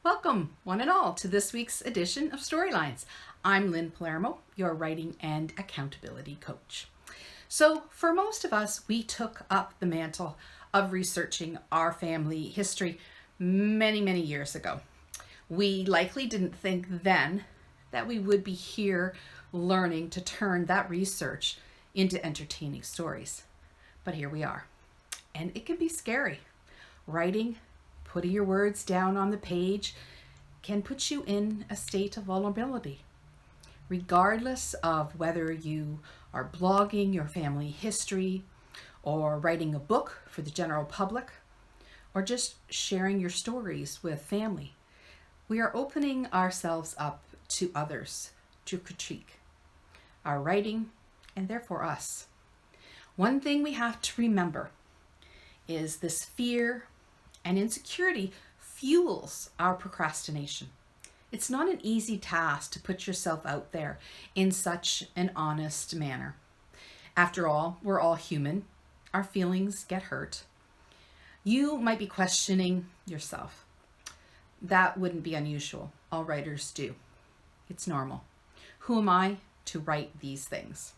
Welcome, one and all, to this week's edition of Storylines. I'm Lynn Palermo, your writing and accountability coach. So, for most of us, we took up the mantle of researching our family history many years ago. We likely didn't think then that we would be here learning to turn that research into entertaining stories. But here we are. And it can be scary. Writing, putting your words down on the page, can put you in a state of vulnerability. Regardless of whether you are blogging your family history, or writing a book for the general public, or just sharing your stories with family, we are opening ourselves up to others to critique our writing and therefore us. One thing we have to remember is this fear and insecurity fuels our procrastination. It's not an easy task to put yourself out there in such an honest manner. After all, we're all human. Our feelings get hurt. You might be questioning yourself. That wouldn't be unusual. All writers do. It's normal. Who am I to write these things?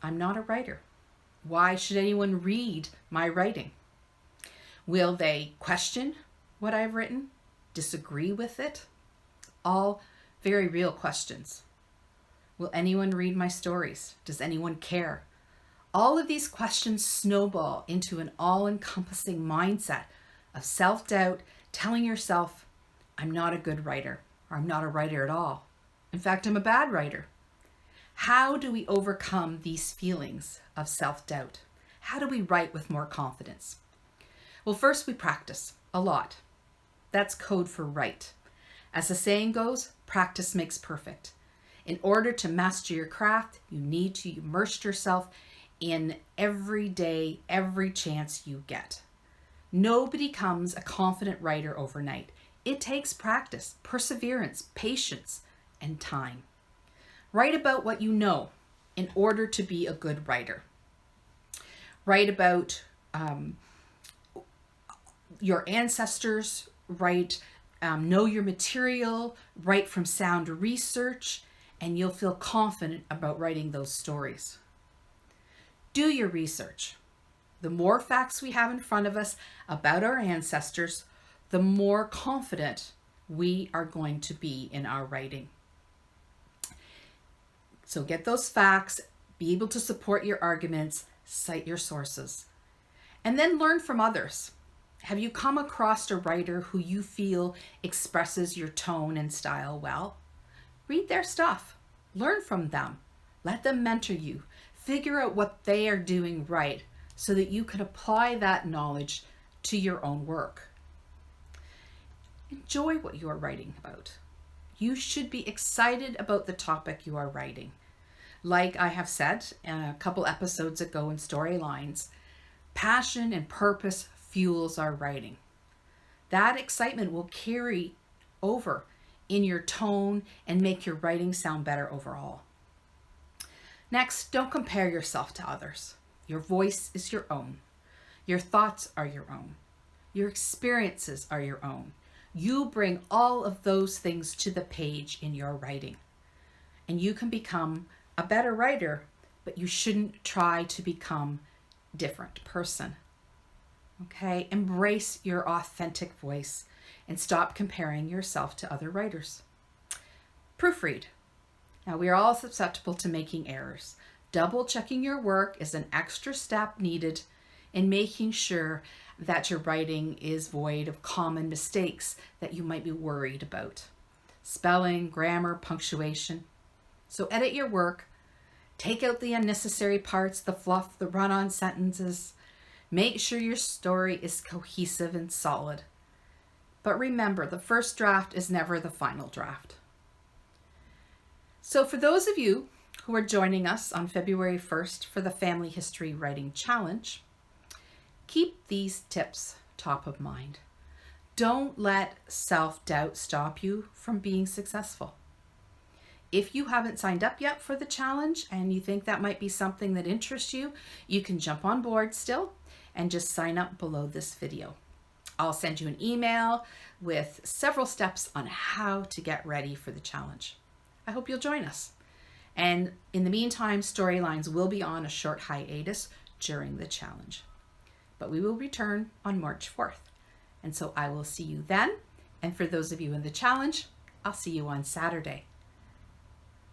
I'm not a writer. Why should anyone read my writing? Will they question what I've written? Disagree with it? All very real questions. Will anyone read my stories? Does anyone care? All of these questions snowball into an all-encompassing mindset of self-doubt, telling yourself, I'm not a good writer, or I'm not a writer at all. In fact, I'm a bad writer. How do we overcome these feelings of self-doubt? How do we write with more confidence? Well, first we practice a lot. That's code for write. As the saying goes, practice makes perfect. In order to master your craft, you need to immerse yourself in every day, every chance you get. Nobody becomes a confident writer overnight. It takes practice, perseverance, patience, and time. Write about what you know in order to be a good writer. Write about your ancestors, know your material, write from sound research, and you'll feel confident about writing those stories. Do your research. The more facts we have in front of us about our ancestors, the more confident we are going to be in our writing. So get those facts, be able to support your arguments, cite your sources, and then learn from others. Have you come across a writer who you feel expresses your tone and style well? Read their stuff. Learn from them. Let them mentor you. Figure out what they are doing right so that you can apply that knowledge to your own work. Enjoy what you are writing about. You should be excited about the topic you are writing. Like I have said a couple episodes ago in Storylines, passion and purpose fuels our writing. That excitement will carry over in your tone and make your writing sound better overall. Next, don't compare yourself to others. Your voice is your own. Your thoughts are your own. Your experiences are your own. You bring all of those things to the page in your writing. And you can become a better writer, but you shouldn't try to become a different person. Okay, embrace your authentic voice and stop comparing yourself to other writers. Proofread. Now, we are all susceptible to making errors. Double checking your work is an extra step needed in making sure that your writing is void of common mistakes that you might be worried about. Spelling, grammar, punctuation. So edit your work. Take out the unnecessary parts, the fluff, the run-on sentences. Make sure your story is cohesive and solid. But remember, the first draft is never the final draft. So for those of you who are joining us on February 1st for the Family History Writing Challenge, keep these tips top of mind. Don't let self-doubt stop you from being successful. If you haven't signed up yet for the challenge and you think that might be something that interests you, you can jump on board still and just sign up below this video. I'll send you an email with several steps on how to get ready for the challenge. I hope you'll join us. And in the meantime, Storylines will be on a short hiatus during the challenge. But we will return on March 4th. And so I will see you then. And for those of you in the challenge, I'll see you on Saturday.